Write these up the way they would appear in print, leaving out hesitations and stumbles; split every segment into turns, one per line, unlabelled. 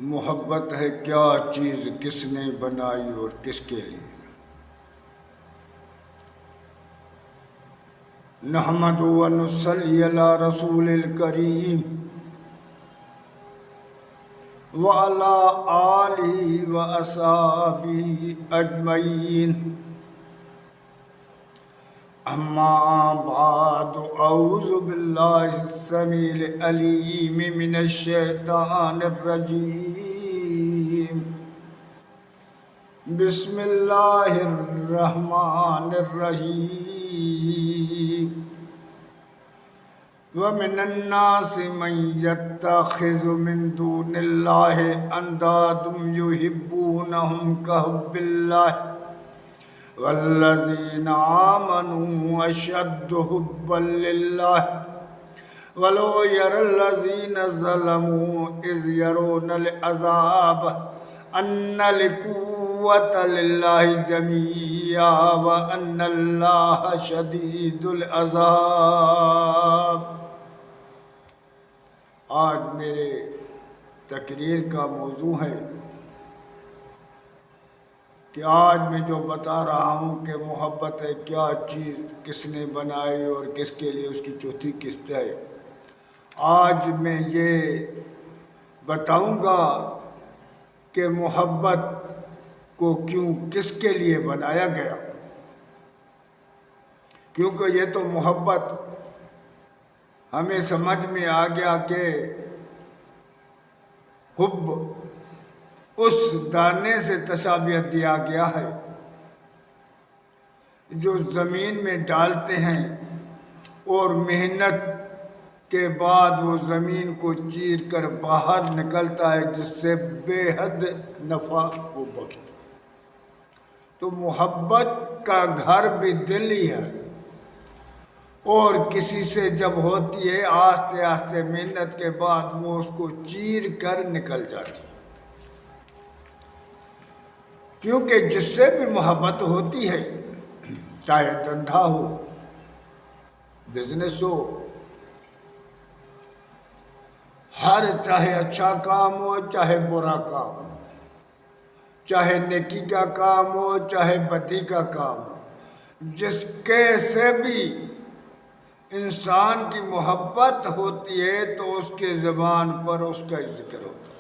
محبت ہے کیا چیز، کس نے بنائی اور کس کے لیے؟ نحمد و نصلی علی رسول الکریم وعلی آلہ و اصحابہ اجمعین، اما بعد، اعوذ باللہ السمیع العلیم من الشیطان الرجیم، بسم اللہ الرحمن الرحیم۔ وَمِنَ النَّاسِ مَن يَتَّخِذُ مِن دُونِ اللَّهِ أَندَادًا يُحِبُّونَهُمْ كَحُبِّ اللَّهِ وَالَّذِينَ آمَنُوا أَشَدُّ حُبًّا لِلَّهِ وَلَوْ يَرَى الَّذِينَ ظَلَمُوا إِذْ يَرَوْنَ الْعَذَابَ أَنَّ الْقُوَّةَ لِلَّهِ جَمِيعًا وَأَنَّ اللَّهَ شَدِيدُ الْعَذَابِ۔ آج میرے تقریر کا موضوع ہے کہ آج میں جو بتا رہا ہوں کہ محبت ہے کیا چیز، کس نے بنائی اور کس کے لیے، اس کی چوتھی قسط ہے۔ آج میں یہ بتاؤں گا کہ محبت کو کیوں، کس کے لیے بنایا گیا، کیونکہ یہ تو محبت ہمیں سمجھ میں آ گیا کہ حب اس دانے سے تشابیت دیا گیا ہے جو زمین میں ڈالتے ہیں اور محنت کے بعد وہ زمین کو چیر کر باہر نکلتا ہے، جس سے بے حد نفع وہ بخشتا ہے۔ تو محبت کا گھر بھی دل ہی ہے، اور کسی سے جب ہوتی ہے آہستہ آہستہ محنت کے بعد وہ اس کو چیر کر نکل جاتی ہے، کیونکہ جس سے بھی محبت ہوتی ہے، چاہے دھندا ہو، بزنس ہو، چاہے اچھا کام ہو، چاہے برا کام ہو، چاہے نیکی کا کام ہو، چاہے بدی کا کام ہو، جس کے سے بھی انسان کی محبت ہوتی ہے تو اس کے زبان پر اس کا ذکر ہوتا ہے۔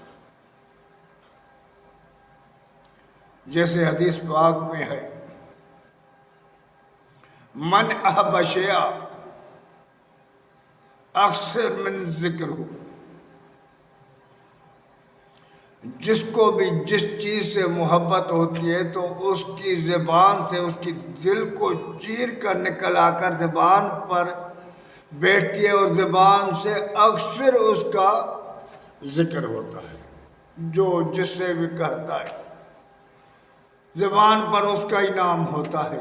جیسے حدیث پاک میں ہے، من احب شیئا اکثر من ذکر ہو، جس کو بھی جس چیز سے محبت ہوتی ہے تو اس کی زبان سے، اس کی دل کو چیر کر نکل آ کر زبان پر بیٹھتی ہے اور زبان سے اکثر اس کا ذکر ہوتا ہے۔ جو جس سے بھی کہتا ہے زبان پر اس کا انعام ہوتا ہے۔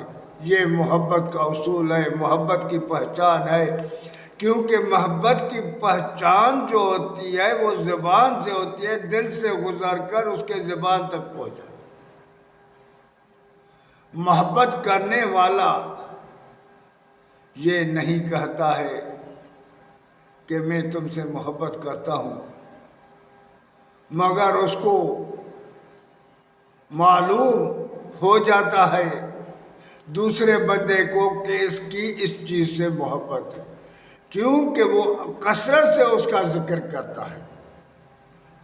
یہ محبت کا اصول ہے، محبت کی پہچان ہے، کیونکہ محبت کی پہچان جو ہوتی ہے وہ زبان سے ہوتی ہے، دل سے گزر کر اس کے زبان تک پہنچا۔ محبت کرنے والا یہ نہیں کہتا ہے کہ میں تم سے محبت کرتا ہوں، مگر اس کو معلوم ہو جاتا ہے دوسرے بندے کو کہ اس کی اس چیز سے محبت ہے، کیونکہ وہ کثرت سے اس کا ذکر کرتا ہے،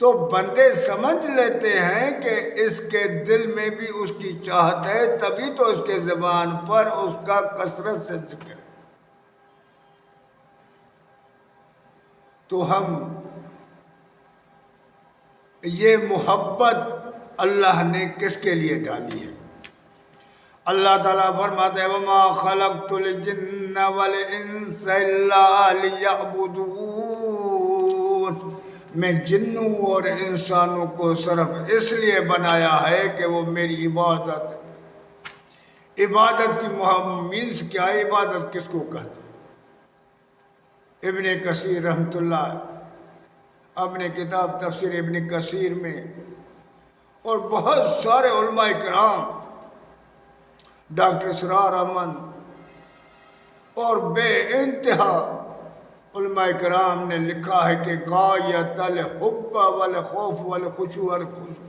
تو بندے سمجھ لیتے ہیں کہ اس کے دل میں بھی اس کی چاہت ہے، تبھی تو اس کے زبان پر اس کا کثرت سے ذکر ہے۔ تو ہم یہ محبت اللہ نے کس کے لیے ڈالی ہے؟ اللہ تعالیٰ فرماتے ہیں وَمَا خَلَقْتُ الْجِنَّ وَالْإِنسَ إِلَّا لِيَعْبُدُونِ، میں جنوں اور انسانوں کو صرف اس لیے بنایا ہے کہ وہ میری عبادت کی مینس کیا ہے، عبادت کس کو کہتے ہیں؟ ابن کثیر رحمۃ اللہ اپنے کتاب تفسیر ابن کثیر میں، اور بہت سارے علماء کرام، ڈاکٹر اسرار احمد اور بے انتہا علماء کرام نے لکھا ہے کہ غایت الحب والخوف والخشوع والخضوع،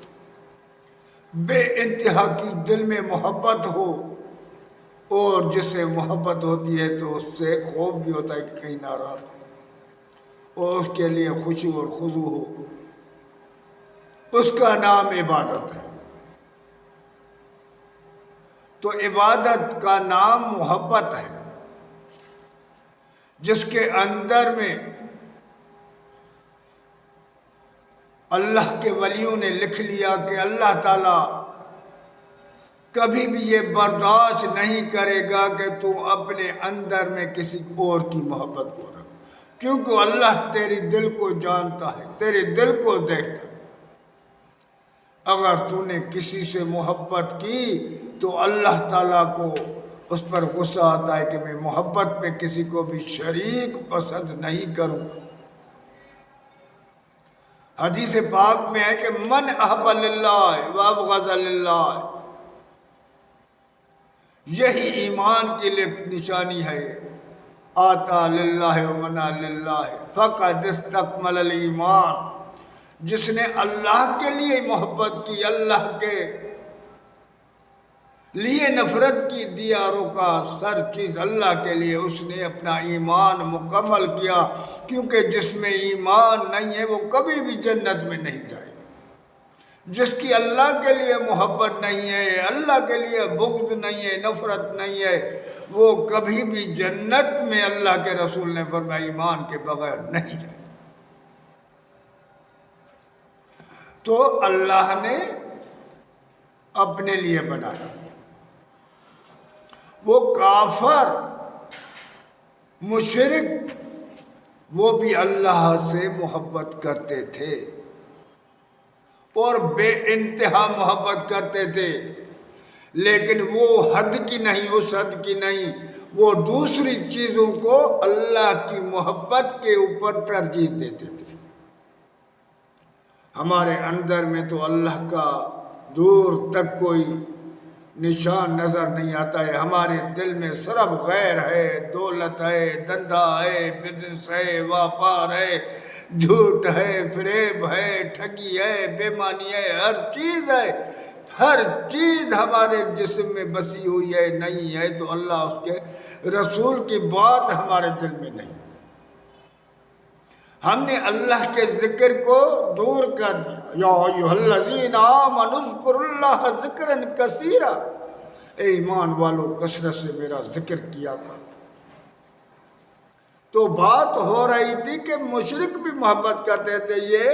بے انتہا کی دل میں محبت ہو، اور جس سے محبت ہوتی ہے تو اس سے خوف بھی ہوتا ہے کہ کہیں ناراض ہو، اور اس کے لیے خشوع اور خضوع ہو، اس کا نام عبادت ہے۔ تو عبادت کا نام محبت ہے، جس کے اندر میں اللہ کے ولیوں نے لکھ لیا کہ اللہ تعالیٰ کبھی بھی یہ برداشت نہیں کرے گا کہ تو اپنے اندر میں کسی اور کی محبت کو رکھ، کیونکہ اللہ تیری دل کو جانتا ہے، تیرے دل کو دیکھتا ہے۔ اگر تو نے کسی سے محبت کی تو اللہ تعالیٰ کو اس پر غصہ آتا ہے کہ میں محبت میں کسی کو بھی شریک پسند نہیں کروں گا۔ حدیث پاک میں ہے کہ من احب للہ وابغض للہ، یہی ایمان کی نشانی ہے، آتا للہ ومنع للہ فقد استکمل الایمان۔ جس نے اللہ کے لیے محبت کی، اللہ کے لیے نفرت کی، دیا روکا سر چیز اللہ کے لیے، اس نے اپنا ایمان مکمل کیا، کیونکہ جس میں ایمان نہیں ہے وہ کبھی بھی جنت میں نہیں جائے گا۔ جس کی اللہ کے لیے محبت نہیں ہے، اللہ کے لیے بغض نہیں ہے، نفرت نہیں ہے، وہ کبھی بھی جنت میں اللہ کے رسول نے فرمایا ایمان کے بغیر نہیں جائے۔ تو اللہ نے اپنے لیے بنایا۔ وہ کافر مشرک وہ بھی اللہ سے محبت کرتے تھے اور بے انتہا محبت کرتے تھے، لیکن وہ حد کی نہیں، اس حد کی نہیں، وہ دوسری چیزوں کو اللہ کی محبت کے اوپر ترجیح دیتے تھے۔ ہمارے اندر میں تو اللہ کا دور تک کوئی نشان نظر نہیں آتا ہے، ہمارے دل میں صرف غیر ہے، دولت ہے، دھندا ہے، بزنس ہے، واپار ہے، جھوٹ ہے، فریب ہے، ٹھگی ہے، بےمانی ہے، ہر چیز ہے، ہر چیز ہمارے جسم میں بسی ہوئی ہے، نہیں ہے تو اللہ اس کے رسول کی بات ہمارے دل میں نہیں۔ ہم نے اللہ کے ذکر کو دور کر دیا۔ یا ایھا الذین آمنوا اذکروا اللہ ذکرا کثیرا، اے ایمان والو کثرت سے میرا ذکر کیا کر۔ تو بات ہو رہی تھی کہ مشرک بھی محبت کرتے تھے۔ یہ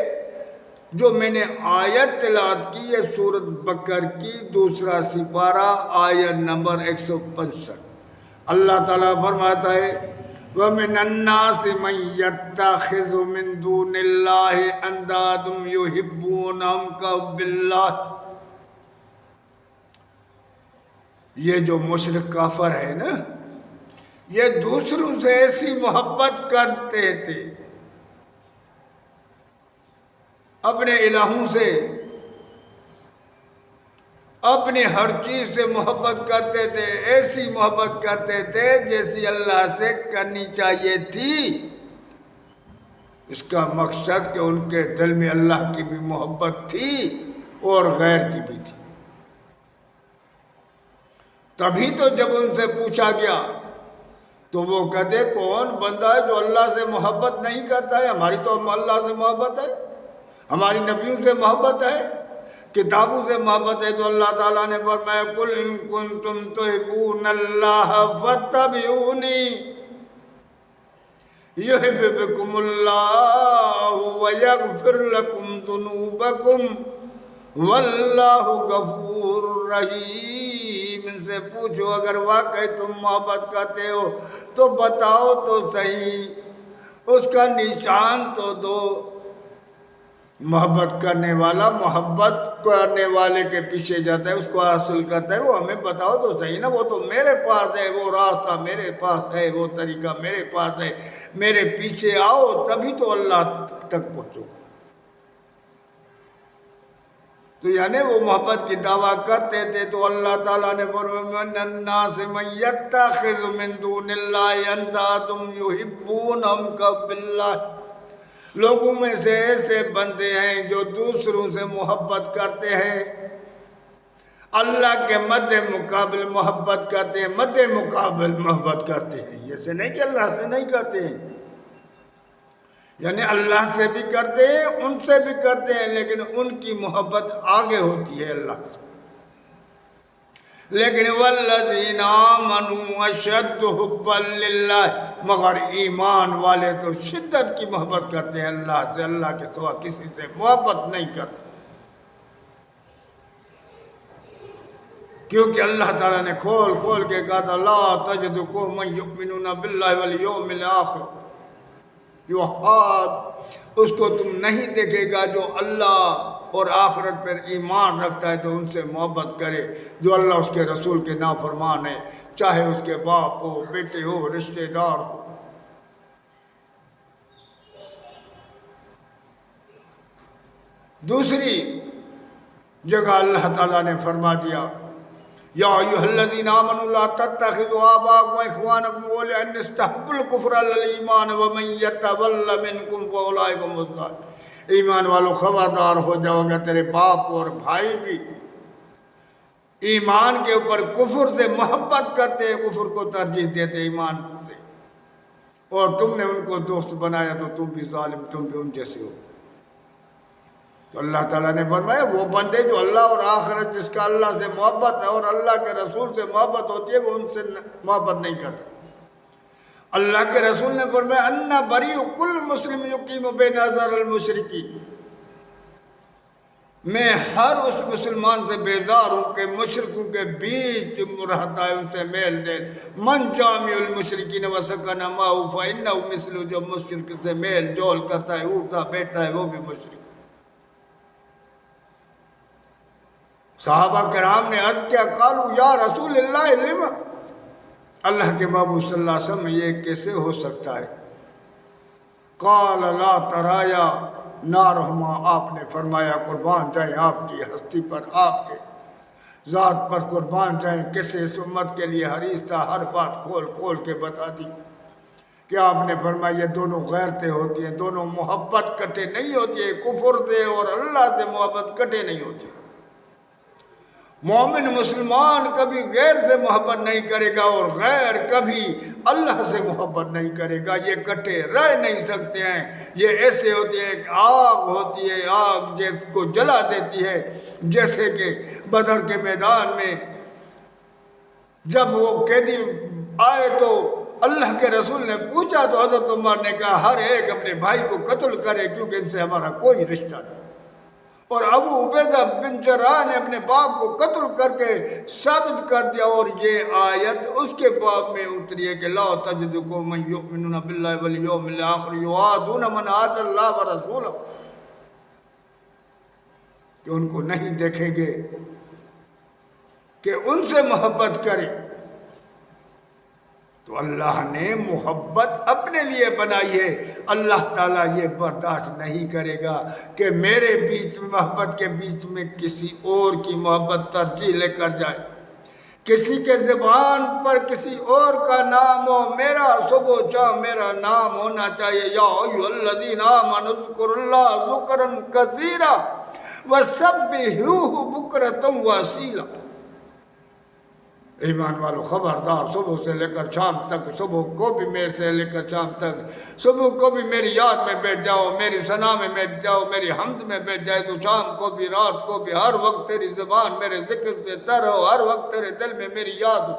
جو میں نے آیت تلاوت کی ہے سورۃ بقرہ کی 2 سپارہ آیت نمبر 165، اللہ تعالیٰ فرماتا ہے وَمِنَ النَّاسِ مَن يَتَّخِذُ مِن دُونِ اللَّهِ أَندَادًا يُحِبُّونَهُمْ كَحُبِّ اللَّهِ۔ یہ جو مشرک کافر ہے نا، یہ دوسروں سے ایسی محبت کرتے تھے، اپنے الہوں سے، اپنے ہر چیز سے محبت کرتے تھے، ایسی محبت کرتے تھے جیسی اللہ سے کرنی چاہیے تھی۔ اس کا مقصد کہ ان کے دل میں اللہ کی بھی محبت تھی اور غیر کی بھی تھی۔ تبھی تو جب ان سے پوچھا گیا تو وہ کہتے کون بندہ ہے جو اللہ سے محبت نہیں کرتا ہے؟ ہماری تو اللہ سے محبت ہے، ہماری نبیوں سے محبت ہے، کتابوں سے محبت ہے۔ تو اللہ تعالیٰ نے فرمایا قُلْ إِن كُنتُمْ تُحِبُّونَ اللَّهَ فَاتَّبِعُونِي يُحْبِبْكُمُ اللَّهُ وَيَغْفِرْ لَكُمْ ذُنُوبَكُمْ وَاللَّهُ غَفُورٌ رَحِيمٌ۔ ان سے پوچھو اگر واقعی تم محبت کرتے ہو تو بتاؤ تو صحیح، اس کا نشان تو دو۔ محبت کرنے والا محبت کرنے والے کے پیچھے جاتا ہے، اس کو حاصل کرتا ہے، وہ ہمیں بتاؤ تو صحیح نا، وہ تو میرے پاس ہے، وہ راستہ میرے پاس ہے، وہ طریقہ میرے پاس ہے، میرے پیچھے آؤ تبھی تو اللہ تک پہنچو۔ تو یعنی وہ محبت کی دعویٰ کرتے تھے، تو اللہ تعالیٰ نے فرمایا من الناس من یتخذ من دون اللہ اندادا یحبونہم کحب اللہ، لوگوں میں سے ایسے بندے ہیں جو دوسروں سے محبت کرتے ہیں، اللہ کے مد مقابل محبت کرتے ہیں، مد مقابل محبت کرتے ہیں، یہ سے نہیں کہ اللہ سے نہیں کرتے ہیں، یعنی اللہ سے بھی کرتے ہیں، ان سے بھی کرتے ہیں، لیکن ان کی محبت آگے ہوتی ہے اللہ سے۔ لیکن والذین آمنوا اشد حبا للہ، مگر ایمان والے تو شدت کی محبت کرتے ہیں اللہ سے، اللہ کے سوا کسی سے محبت نہیں کرتے، کیونکہ اللہ تعالیٰ نے کھول کھول کے کہا تھا لا تجد قوما یؤمنون باللہ والیوم الآخر یحاد، اس کو تم نہیں دیکھے گا جو اللہ اور آخرت پر ایمان رکھتا ہے تو ان سے محبت کرے، جو اللہ اس کے رسول کے نافرمان ہے، چاہے اس کے باپ ہو، بیٹے ہو، رشتہ دار ہو۔ دوسری جگہ اللہ تعالیٰ نے فرما دیا یا ایھا الذین آمنوا لا تتخذوا آباءکم واخوانکم اولیاء ان استحبوا الکفر علی الایمان ومن یتول منکم فاولئک هم الظالمون، ایمان والو خبردار ہو جاؤ گا تیرے باپ اور بھائی بھی ایمان کے اوپر کفر سے محبت کرتے ہیں، کفر کو ترجیح دیتے ایمان سے، اور تم نے ان کو دوست بنایا تو تم بھی ظالم، تم بھی ان جیسے ہو۔ تو اللہ تعالیٰ نے فرمایا وہ بندے جو اللہ اور آخرت، جس کا اللہ سے محبت ہے اور اللہ کے رسول سے محبت ہوتی ہے، وہ ان سے محبت نہیں کرتا۔ اللہ کے رسول نے فرمایا انا بریء کل مسلم یقیم بین اظہر المشرکین، میں ہر اس مسلمان سے بیزار ہوں کہ مشرکوں کے بیچ رہتا ہے، ان سے میل دے، من جامع المشرکین وسکن معه فانه مثل، جو مشرک سے میل جول کرتا ہے، اٹھتا بیٹھتا ہے، وہ بھی مشرک۔ صحابہ کرام نے عرض کیا قالوا یا رسول اللہ لما، اللہ کے محبوب صلی اللہ علیہ وسلم یہ کیسے ہو سکتا ہے؟ قال لا ترایا نارہما، آپ نے فرمایا قربان جائیں آپ کی ہستی پر، آپ کے ذات پر قربان جائیں، کیسے اس امت کے لیے حریص تھا، ہر بات کھول کھول کے بتا دی کہ آپ نے فرمایا یہ دونوں غیرتیں ہوتی ہیں، دونوں محبت کٹے نہیں ہوتی ہے، کفر سے اور اللہ سے محبت کٹے نہیں ہوتی۔ مومن مسلمان کبھی غیر سے محبت نہیں کرے گا اور غیر کبھی اللہ سے محبت نہیں کرے گا، یہ کٹے رہ نہیں سکتے ہیں۔ یہ ایسے ہوتے ہیں کہ آگ ہوتی ہے، آگ جس کو جلا دیتی ہے، جیسے کہ بدر کے میدان میں جب وہ قیدی آئے تو اللہ کے رسول نے پوچھا تو حضرت عمر نے کہا ہر ایک اپنے بھائی کو قتل کرے کیونکہ ان سے ہمارا کوئی رشتہ نہیں، اور ابو عبیدہ بن جراح نے اپنے باپ کو قتل کر کے ثابت کر دیا، اور یہ آیت اس کے باب میں اتری ہے کہ لا تجد قوما یؤمنون باللہ والیوم الآخر یوادون من عاد اللہ ورسولہ، کہ ان کو نہیں دیکھیں گے کہ ان سے محبت کرے۔ تو اللہ نے محبت اپنے لیے بنائی ہے، اللہ تعالیٰ یہ برداشت نہیں کرے گا کہ میرے بیچ میں محبت کے بیچ میں کسی اور کی محبت ترجیح لے کر جائے، کسی کے زبان پر کسی اور کا نام ہو، میرا صبح و شام میرا نام ہونا چاہیے۔ یا ایھا الذین آمنوا اذکروا اللہ ذکرا کثیرا وسبحوہ بکرۃ واصیلا، ایمان والو خبردار، صبح سے لے کر شام تک، صبح کو بھی میرے سے لے کر شام تک، صبح کو بھی میری یاد میں بیٹھ جاؤ، میری ثنا میں بیٹھ جاؤ، میری حمد میں بیٹھ جائے تو شام کو بھی رات کو بھی ہر وقت تیری زبان میرے ذکر سے تر ہو، ہر وقت تیرے دل میں میری یاد ہو۔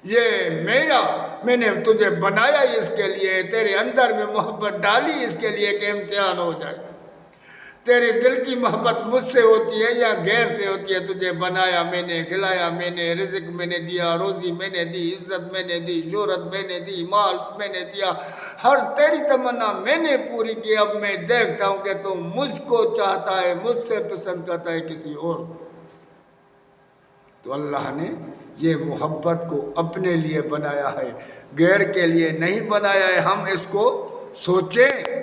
یہ میرا، میں نے تجھے بنایا اس کے لیے، تیرے اندر میں محبت ڈالی اس کے لیے کہ امتحان ہو جائے، تیرے دل کی محبت مجھ سے ہوتی ہے یا غیر سے ہوتی ہے۔ تجھے بنایا میں نے، کھلایا میں نے، رزق میں نے دیا، روزی میں نے دی، عزت میں نے دی، شہرت میں نے دی، مال میں نے دیا، ہر تیری تمنا میں نے پوری کی۔ اب میں دیکھتا ہوں کہ تو مجھ کو چاہتا ہے، مجھ سے پسند کرتا ہے کسی اور کو۔ تو اللہ نے یہ محبت کو اپنے لیے بنایا ہے، غیر کے لیے نہیں بنایا ہے۔ ہم اس کو سوچیں